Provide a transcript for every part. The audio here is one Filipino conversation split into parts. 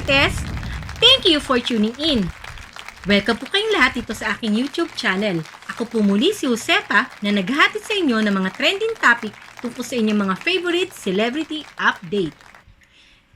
kamarites! Thank you for tuning in. Welcome po kayong lahat dito sa aking YouTube channel. Ako po muli si Josepa na naghahatid sa inyo ng mga trending topic tungkol sa inyong mga favorite celebrity update.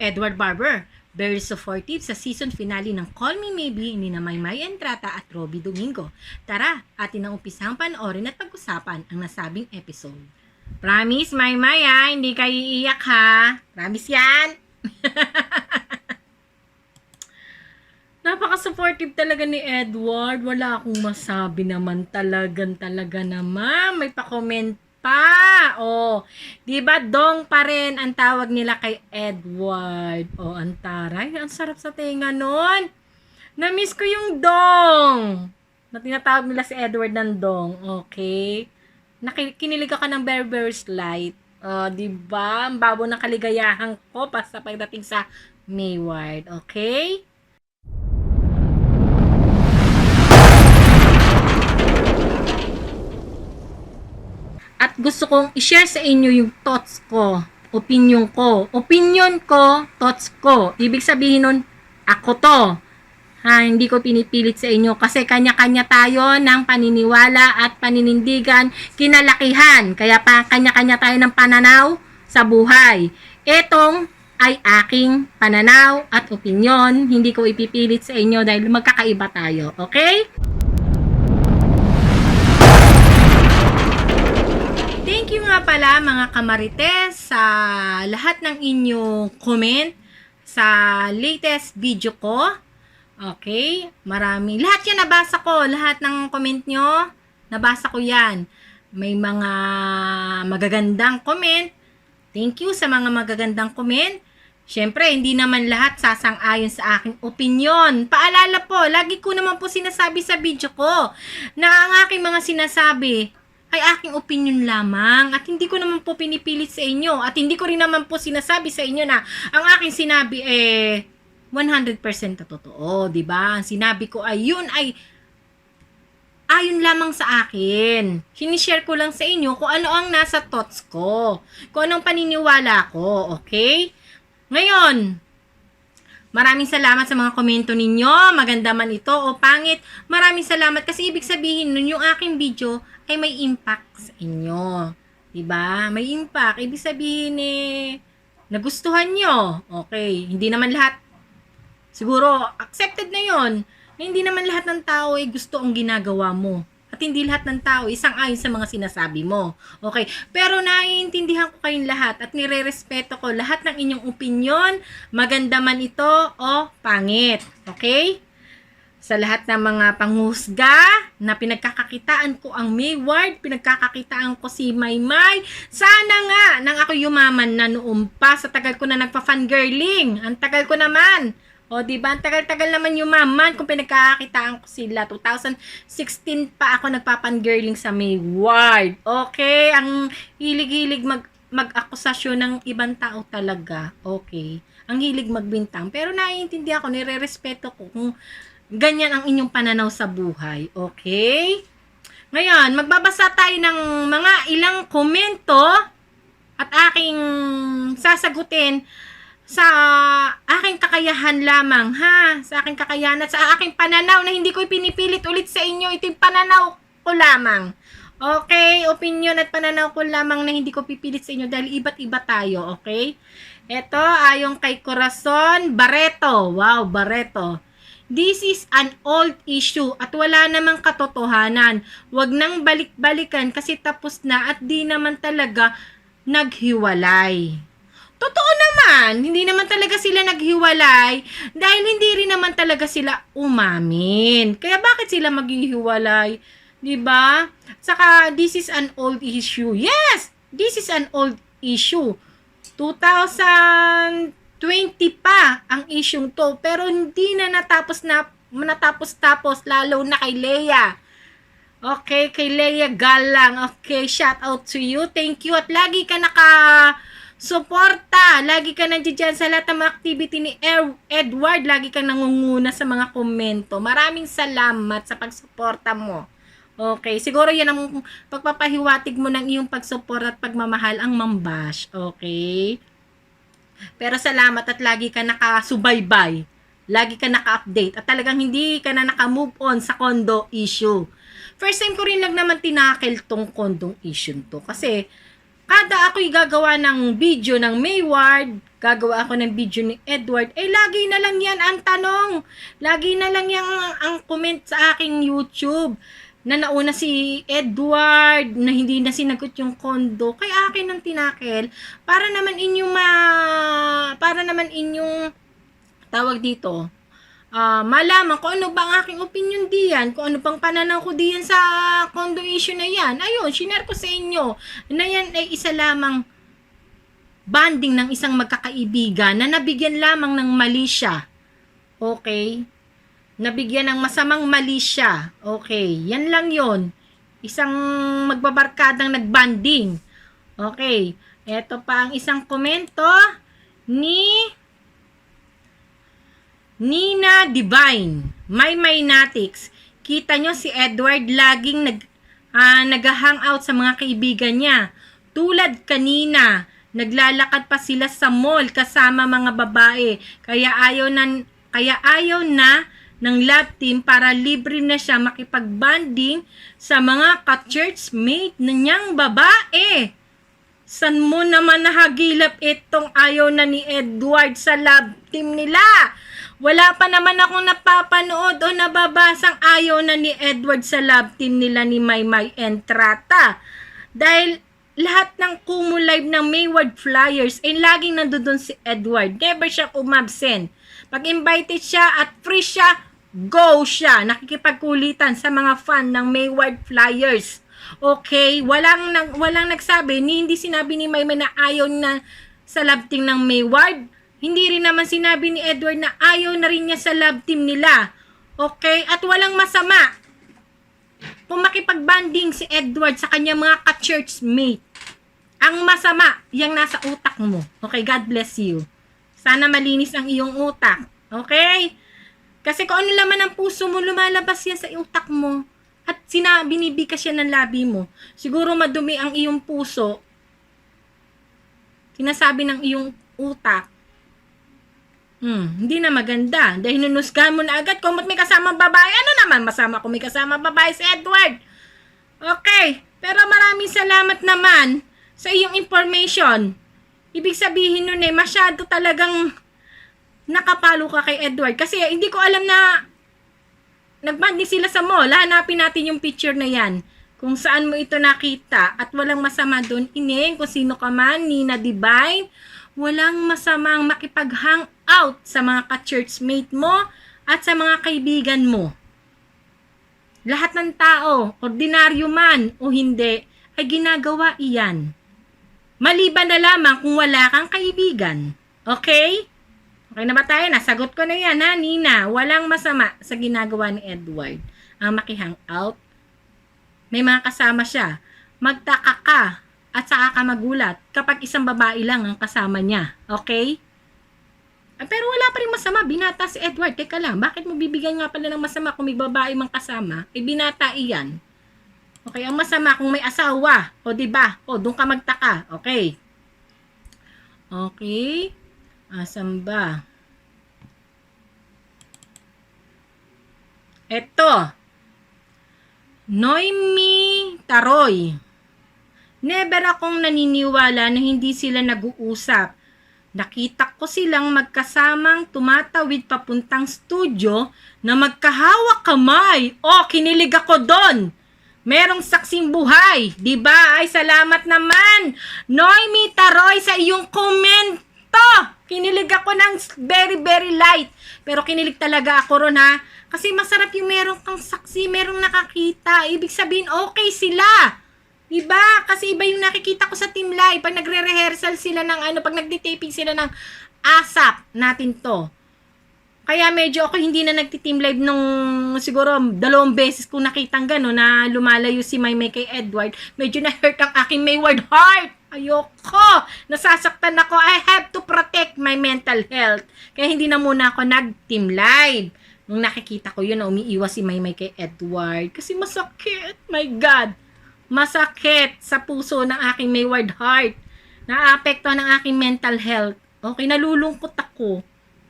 Edward Barber, very supportive sa season finale ng Call Me Maybe ni na Maymay Entrata at Robby Domingo. Tara, atin ang umpisang panoorin at pag-usapan ang nasabing episode. Promise, Maymay hindi kayo iiyak ha. Promise yan. Napaka-supportive talaga ni Edward. Wala akong masabi naman talaga naman. May pa-comment pa. Oh, 'di ba dong pa rin ang tawag nila kay Edward. Oh, antaray, ang sarap sa tenga nun. Na-miss ko yung dong. Na tinatawag nila si Edward ng dong. Okay? Kinilig ako ng Berber's Light. Oh, 'di ba? Ang babo ng kaligayahan ko basta pagdating sa Mayward. Okay? At gusto kong i-share sa inyo yung thoughts ko, opinion ko, thoughts ko. Ibig sabihin nun, ako to. Hindi ko pinipilit sa inyo kasi kanya-kanya tayo ng paniniwala at paninindigan, kinalakihan. Kaya pa kanya-kanya tayo ng pananaw sa buhay. Etong ay aking pananaw at opinion. Hindi ko ipipilit sa inyo dahil magkakaiba tayo. Okay? Thank you nga pala mga kamarites sa lahat ng inyong comment sa latest video ko. Okay? Marami. Lahat yan nabasa ko. Lahat ng comment nyo, nabasa ko yan. May mga magagandang comment. Thank you sa mga magagandang comment. Siyempre, hindi naman lahat sasang-ayon sa aking opinion. Paalala po, lagi ko naman po sinasabi sa video ko na ang aking mga sinasabi ay aking opinion lamang at hindi ko naman po pinipilit sa inyo at hindi ko rin naman po sinasabi sa inyo na ang aking sinabi 100% totoo, 'di ba? Ang sinabi ko ay yun ay ayon lamang sa akin. Sinishare ko lang sa inyo kung ano ang nasa thoughts ko, kung anong paniniwala ko, okay? Ngayon, maraming salamat sa mga komento ninyo, maganda man ito o pangit. Maraming salamat kasi ibig sabihin nun yung aking video ay may impact sa inyo. Diba? May impact. Ibig sabihin nagustuhan nyo. Okay. Hindi naman lahat, siguro, accepted na yon. Hindi naman lahat ng tao ay gusto ang ginagawa mo. At hindi lahat ng tao isang-ayon sa mga sinasabi mo. Okay. Pero naiintindihan ko kayong lahat at nire-respeto ko lahat ng inyong opinion, maganda man ito o pangit. Okay? Sa lahat ng mga panghusga na pinagkakakitaan ko ang Mayward, pinagkakakitaan ko si Maymay. Sana nga nang ako yumaman na noon pa sa tagal ko na nagpa-fangirling. Ang tagal ko naman. O diba, ang tagal-tagal naman yumaman kung pinagkakakitaan ko sila. 2016 pa ako nagpa-fangirling sa Mayward. Okay, ang hilig-hilig mag-akusasyon ng ibang tao talaga. Okay, ang hilig magbintang. Pero naiintindihan ko, nire-respeto ko kung ganyan ang inyong pananaw sa buhay. Okay? Ngayon, magbabasa tayo ng mga ilang komento at aking sasagutin sa aking kakayahan lamang, ha? Sa aking kakayahan at sa aking pananaw na hindi ko ipinipilit ulit sa inyo. Ito yung pananaw ko lamang. Okay? Opinion at pananaw ko lamang na hindi ko pipilit sa inyo dahil iba't iba tayo. Okay? Ito, ayon kay Corazon Barreto. Wow, Barreto. This is an old issue at wala namang katotohanan. Huwag nang balik-balikan kasi tapos na at di naman talaga naghiwalay. Totoo naman, hindi naman talaga sila naghiwalay dahil hindi rin naman talaga sila umamin. Kaya bakit sila maghihiwalay? 'Di ba? Saka this is an old issue. Yes, this is an old issue. 2020 pa ang isyung to pero hindi na natapos lalo na kay Leia. Okay, kay Leia Galang. Okay, shout out to you. Thank you at lagi ka suporta. Lagi ka nandiyan sa lahat ng mga activity ni Edward. Lagi kang nangunguna sa mga komento. Maraming salamat sa pagsuporta mo. Okay, siguro yan ang pagpapahiwatig mo ng iyong pagsuporta at pagmamahal ang mambash. Okay? Pero salamat at lagi ka nakasubaybay Lagi ka naka-update at talagang hindi ka na naka-move on sa condo issue. First time ko rin lang naman tinakil tong condong issue to kasi kada ako'y gagawa ng video ng Mayward, gagawa ako ng video ni Edward, lagi na lang yan ang tanong. Lagi na lang yan ang comment sa aking YouTube na nauna si Edward na hindi na sinagot yung condo. Kaya akin ang tinakil para naman inyong tawag dito, malaman kung ano bang aking opinion diyan, kung ano bang pananaw ko diyan sa condo issue na yan. Ayun, shinare ko sa inyo na yan ay isa lamang banding ng isang magkakaibigan na nabigyan lamang ng mali siya. Okay? Nabigyan ng masamang mali siya. Okay, yan lang yon. Isang magbabarkadang nagbanding. Okay, eto pa ang isang komento ni Nina Divine, My Natics. Kita nyo si Edward laging nag-hangout sa mga kaibigan niya. Tulad kanina, naglalakad pa sila sa mall kasama mga babae. Kaya ayaw na ng love team para libre na siya makipagbanding sa mga ka-churchmate na niyang babae. San mo naman nahagilap itong ayaw na ni Edward sa love team nila? Wala pa naman akong napapanood o nababasang ayaw na ni Edward sa love team nila ni Maymay Entrata. Dahil lahat ng Kumu Live ng Mayward Flyers ay laging nandoon si Edward. Never siya umabsent. Pag invited siya at free siya, go siya. Nakikipagkulitan sa mga fan ng Mayward Flyers. Okay? Walang nagsabi, hindi sinabi ni Maymay na ayaw na sa love team ng Mayward. Hindi rin naman sinabi ni Edward na ayaw na rin niya sa love team nila. Okay? At walang masama kung makipagbanding si Edward sa kanyang mga ka-churchmate. Ang masama, yung nasa utak mo. Okay? God bless you. Sana malinis ang iyong utak. Okay? Kasi kung ano laman ang puso mo, lumalabas yan sa utak mo. At binibikas yan ng labi mo. Siguro madumi ang iyong puso. Sinasabi ng iyong utak. Hindi na maganda. Dahil nunusgahan mo na agad kung may kasamang babae. Ano naman masama kung may kasamang babae si Edward? Okay. Pero maraming salamat naman sa iyong information. Ibig sabihin nun masyado talagang nakapalo ka kay Edward. Kasi hindi ko alam na nagbanding sila sa mall. Hanapin natin yung picture na yan. Kung saan mo ito nakita. At walang masama dun. Ineng, kung sino ka man, Nina Divine, walang masamang makipag-hangout sa mga ka-churchmate mo at sa mga kaibigan mo. Lahat ng tao, ordinaryo man o hindi, ay ginagawa iyan. Maliban na lamang kung wala kang kaibigan. Okay? Okay na ba tayo? Nasagot ko na yan, ha, Nina? Walang masama sa ginagawa ni Edward. Ang maki-hangout, may mga kasama siya. Magtaka ka at saka ka magulat kapag isang babae lang ang kasama niya. Okay? Pero wala pa rin masama. Binata si Edward. Teka lang, bakit mo bibigyan nga pala ng masama kung may babae mang kasama? Binata iyan. Okay, ang masama kung may asawa. O, diba? O, doon ka magtaka. Okay. Okay. Asan ba? Eto. Noemi Taroy. Never akong naniniwala na hindi sila nag-uusap. Nakita ko silang magkasamang tumatawid papuntang studio na magkahawak kamay. Oh, kinilig ako doon. Merong saksing buhay. Diba? Ay, salamat naman. Noemi Taroy sa iyong komento. Kinilig ako ng very, very light. Pero kinilig talaga ako ron, ha. Kasi masarap yung meron kang saksi, merong nakakita. Ibig sabihin, okay sila. Diba? Kasi iba yung nakikita ko sa Team Live. Pag nagre-rehearsal sila ng pag nagdi-taping sila ng ASAP natin to. Kaya medyo ako hindi na nagti-Team Live nung siguro 2 beses kung nakitang gano'n na lumalayo si Maymay kay Edward. Medyo na-hurt ang aking Mayward heart. Ayoko. Nasasaktan ako. I have to protect my mental health. Kaya hindi na muna ako nag-Team Live. Nung nakikita ko yun na umiiwas si Maymay kay Edward. Kasi masakit. My God. Masakit sa puso ng aking Mayward heart. Naapekto ng aking mental health. Okay, nalulungkot ako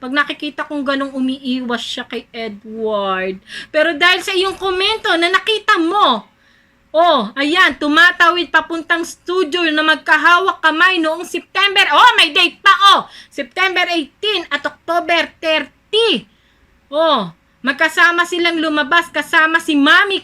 Pag nakikita kong ganong umiiwas siya kay Edward. Pero dahil sa iyong komento na nakita mo, oh, ayan, tumatawid papuntang studio na magkahawak kamay noong September. Oh, may date pa, oh. September 18 at October 30. Oh, magkasama silang lumabas kasama si Mami